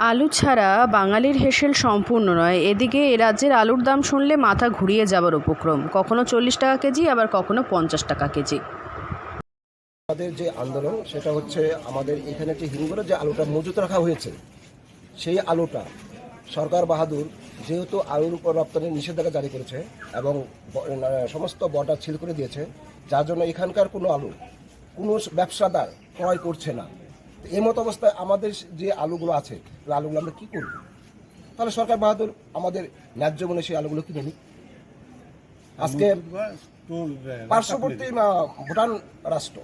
আলু ছাড়া বাঙালির হেসেল সম্পূর্ণ নয়। এদিকে এ রাজ্যের আলুর দাম শুনলে মাথা ঘুরিয়ে যাবার উপক্রম। কখনো 40 টাকা কেজি, আবার কখনো 50 টাকা কেজি। আমাদের যে আন্দোলন সেটা হচ্ছে আমাদের এখানে যে হিমঘরে যে আলুটা মজুত রাখা হয়েছে সেই আলুটা সরকার বাহাদুর যেহেতু আলুর উপর রপ্তানির নিষেধাজ্ঞা জারি করেছে এবং সমস্ত বর্ডার সিল করে দিয়েছে, যার জন্য এখানকার কোনো আলু কোনো ব্যবসাদার ক্রয় করছে না। এই মতো অবস্থায় আমাদের যে আলুগুলো আছে আলুগুলো আমরা কী করব? তাহলে সরকার বাহাদুর আমাদের ন্যায্য মনে সেই আলুগুলো কিনে নিই। আজকে পার্শ্ববর্তী ভুটান রাষ্ট্র,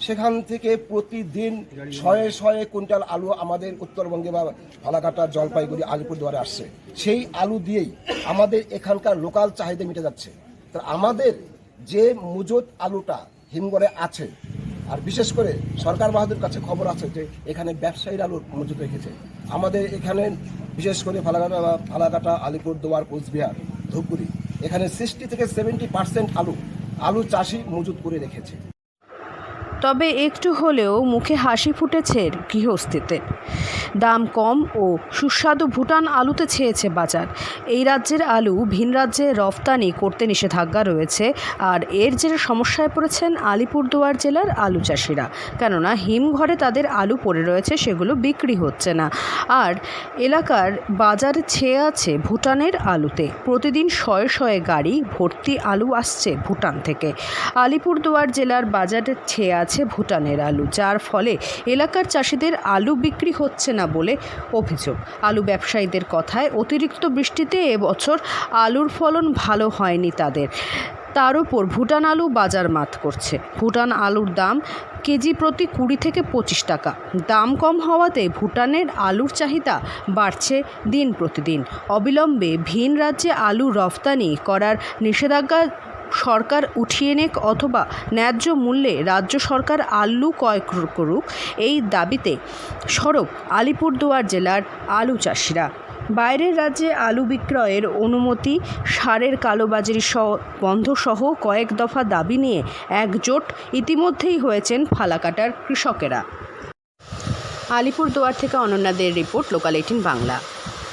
সেখান থেকে প্রতিদিন শয়ে শয়ে কুইন্টাল আলু আমাদের উত্তরবঙ্গে বা ফালাকাটা, জলপাইগুড়ি, আলিপুরদুয়ারে আসছে। সেই আলু দিয়েই আমাদের এখানকার লোকাল চাহিদা মিটে যাচ্ছে। তা আমাদের যে মজুত আলুটা হিমঘরে আছে, আর বিশেষ করে সরকার বাহাদুর কাছে খবর আছে যে এখানে ব্যবসায়ীর আলু মজুত রেখেছে। আমাদের এখানে বিশেষ করে ফালাকাটা, আলিপুরদুয়ার, কোচবিহার, ধূপগুড়ি, এখানে 60 থেকে 70% আলু চাষি মজুত করে রেখেছে। তবে একটু হলেও মুখে হাসি ফুটেছে গৃহস্থিতে। দাম কম ও সুস্বাদু ভুটান আলুতে ছেয়েছে বাজার। এই রাজ্যের আলু ভিন রাজ্যে রফতানি করতে নিষেধাজ্ঞা রয়েছে, আর এর জেরে সমস্যায় পড়েছেন আলিপুরদুয়ার জেলার আলু চাষিরা। কেননা হিমঘরে তাদের আলু পড়ে রয়েছে, সেগুলো বিক্রি হচ্ছে না। আর এলাকার বাজারে ছেয়ে আছে ভুটানের আলুতে। প্রতিদিন শয়ে শয়ে গাড়ি ভর্তি আলু আসছে ভুটান থেকে। আলিপুরদুয়ার জেলার বাজারে ছেয়ে আছে ভুটানের আলু, যার ফলে এলাকার চাষিদের আলু বিক্রি হচ্ছে না বলে অভিযোগ। আলু ব্যবসায়ীদের কথায় অতিরিক্ত বৃষ্টিতে এবছর আলুর ফলন ভালো হয়নি তাদের। তার উপর ভুটান আলু বাজার মাত করছে। ভুটান আলুর দাম কেজি প্রতি 20 থেকে 25 টাকা। দাম কম হওয়াতে ভুটানের আলুর চাহিদা বাড়ছে দিন প্রতিদিন। অবিলম্বে ভিন রাজ্যে আলু রফতানি করার নিষেধাজ্ঞা সরকার উঠিয়ে নেক, অথবা ন্যায্য মূল্যে রাজ্য সরকার আলু ক্রয় করুক, এই দাবিতে সরব আলিপুরদুয়ার জেলার আলু চাষিরা। বাইরের রাজ্যে আলু বিক্রয়ের অনুমতি, সারের কালোবাজারি বন্ধ সহ কয়েক দফা দাবি নিয়ে একজোট ইতিমধ্যেই হয়েছেন ফালাকাটার কৃষকেরা। আলিপুরদুয়ার থেকে অনন্যাদের রিপোর্ট, লোকাল 18 বাংলা।